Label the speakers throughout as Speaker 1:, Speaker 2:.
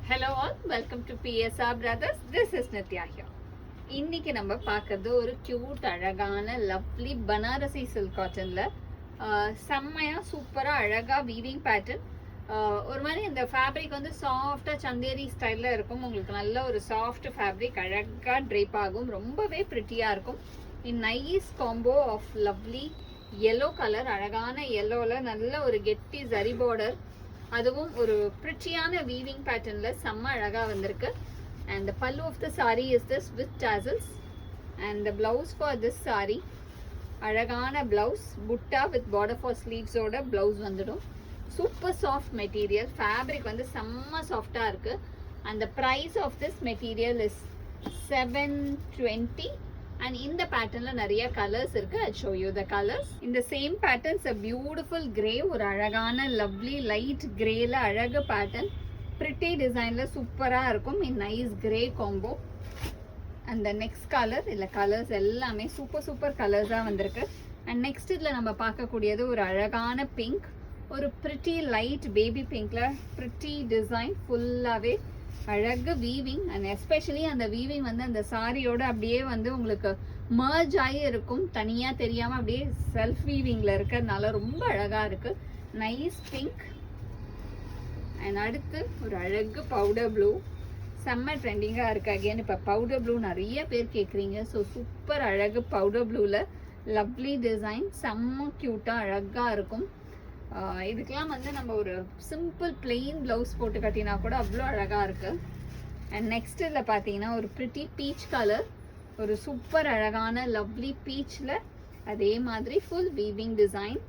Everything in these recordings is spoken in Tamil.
Speaker 1: Hello all, welcome to PSR Brothers. This is Nitya here. இன்னைக்கு நம்ம பார்க்கறது ஒரு கியூட் அழகான லவ்லி பனாரசி சில்க் காட்டன்ல செம்மையா சூப்பரா அழகா வீவிங் பேட்டர்ன். ஒரு மாதிரி இந்த ஃபேப்ரிக் வந்து சாஃப்டா சந்தேரி ஸ்டைல்ல இருக்கும். உங்களுக்கு நல்ல ஒரு சாஃப்ட் ஃபேப்ரிக் அழகா ட்ரேப் ஆகும். ரொம்பவே பிரிட்டியா இருக்கும். In nice combo of lovely yellow colour, அழகான yellowல நல்ல ஒரு கெட்டி ஜரி பார்டர், அதுவும் ஒரு பிரிட்டியான வீவிங் பேட்டர்ன்ல செம்ம அழகா வந்திருக்கு. And the pallu of the saree is this with tassels, and the blouse for this saree அழகான blouse butta with border for sleeves ஓட blouse வந்துடும். சூப்பர் சாஃப்ட் மெட்டீரியல், ஃபேப்ரிக் வந்து செம்ம சாஃப்டா இருக்கு. and the price of this material is 720. and இந்த பேட்டர்ன்ல நிறைய கலர்ஸ் இருக்கு. I'll show you the colors. இந்த same patterns a beautiful grey, ஒரு அழகான லவ்லி லைட் கிரேல அழகு பேட்டர்ன், பிரிட்டி டிசைன்ல சூப்பரா இருக்கும். in nice grey combo. and the next color, இல்ல கலர்ஸ் எல்லாமே சூப்பர் கலர்ஸா வந்திருக்கு. and next இதுல நம்ம பார்க்கக்கூடியது ஒரு அழகான பிங்க், ஒரு பிரிட்டி லைட் பேபி பிங்க்ல பிரிட்டி டிசைன், ஃபுல்லாவே அழகு வீவிங். அண்ட் எஸ்பெஷலி அந்த வீவிங் வந்து அந்த சாரியோட அப்படியே வந்து உங்களுக்கு மர்ஜ் ஆகி இருக்கும், தனியா தெரியாம அப்படியே செல்ஃப் வீவிங்ல இருக்கிறதுனால ரொம்ப அழகா இருக்கு. Nice pink. அண்ட் அடுத்து ஒரு அழகு பவுடர் ப்ளூ, செம்ம ட்ரெண்டிங்கா இருக்கு. அகைன் இப்ப பவுடர் ப்ளூ நிறைய பேர் கேக்குறீங்க. ஸோ சூப்பர் அழகு பவுடர் ப்ளூல லவ்லி டிசைன், செம்ம கியூட்டா அழகா இருக்கும். இதுக்கெல்லாம் வந்து நம்ம ஒரு சிம்பிள் பிளெயின் பிளவுஸ் போட்டு கட்டினா கூட அவ்வளோ அழகா இருக்கு. அண்ட் நெக்ஸ்ட் இதில் பார்த்தீங்கன்னா ஒரு பிரிட்டி பீச் கலர், ஒரு சூப்பர் அழகான லவ்லி பீச்சில் அதே மாதிரி ஃபுல் வீவிங் டிசைன்.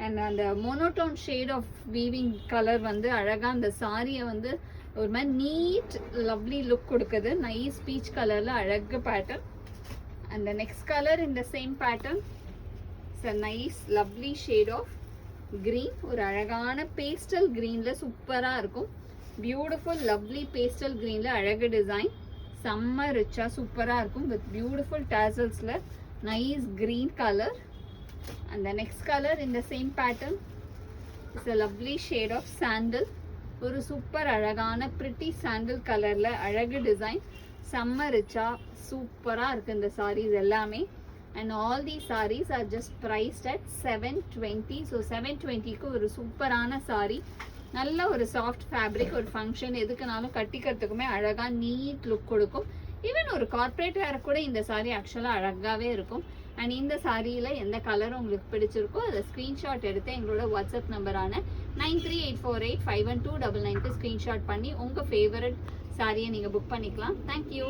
Speaker 1: அண்ட் அந்த monotone shade of weaving colour வந்து அழகாக அந்த சாரியை வந்து ஒரு மாதிரி நீட் லவ்லி லுக் கொடுக்குது. நைஸ் பீச் கலரில் அழகு பேட்டர்ன். அண்ட் நெக்ஸ்ட் கலர் இந்த same pattern it's a nice lovely shade of green, ஒரு அழகான பேஸ்டல் கிரீன்ல சூப்பரா இருக்கும். பியூட்டிஃபுல் லவ்லி பேஸ்டல் கிரீன்ல அழகு டிசைன், செம்ம ரிச்சா சூப்பரா இருக்கும் வித் பியூட்டிஃபுல் டாசல்ஸ்ல nice green colour. and the next color in the same pattern is a lovely shade of sandal, ஒரு சூப்பர் அழகான பிரிட்டி சாண்டல் கலர்ல அழகு டிசைன், செம்ம ரிச்சா சூப்பரா இருக்கு இந்த சாரீஸ் எல்லாமே. and all these sarees are just priced at 720. so 720 க்கு ஒரு சூப்பரான saree, நல்ல ஒரு சாஃப்ட் ஃபேப்ரிக், ஒரு ஃபங்க்ஷன் எதுக்குனாலும் கட்டிக்கிறதுக்குமே அழகா நீட் லுக் கொடுக்கும். ஈவன் ஒரு கார்பரேட் வேற கூட இந்த saree ஆக்சுவலா அழகாவே இருக்கும். அண்ட் இந்த சாரியில எந்த கலர் உங்களுக்கு பிடிச்சிருக்கோ அதை ஸ்கிரீன்ஷாட் எடுத்து எங்களோட வாட்ஸ்அப் நம்பரான 9384851299க்கு ஸ்கிரீன்ஷாட் பண்ணி உங்க ஃபேவரட் சாரியை நீங்க புக் பண்ணிக்கலாம். தேங்க்யூ.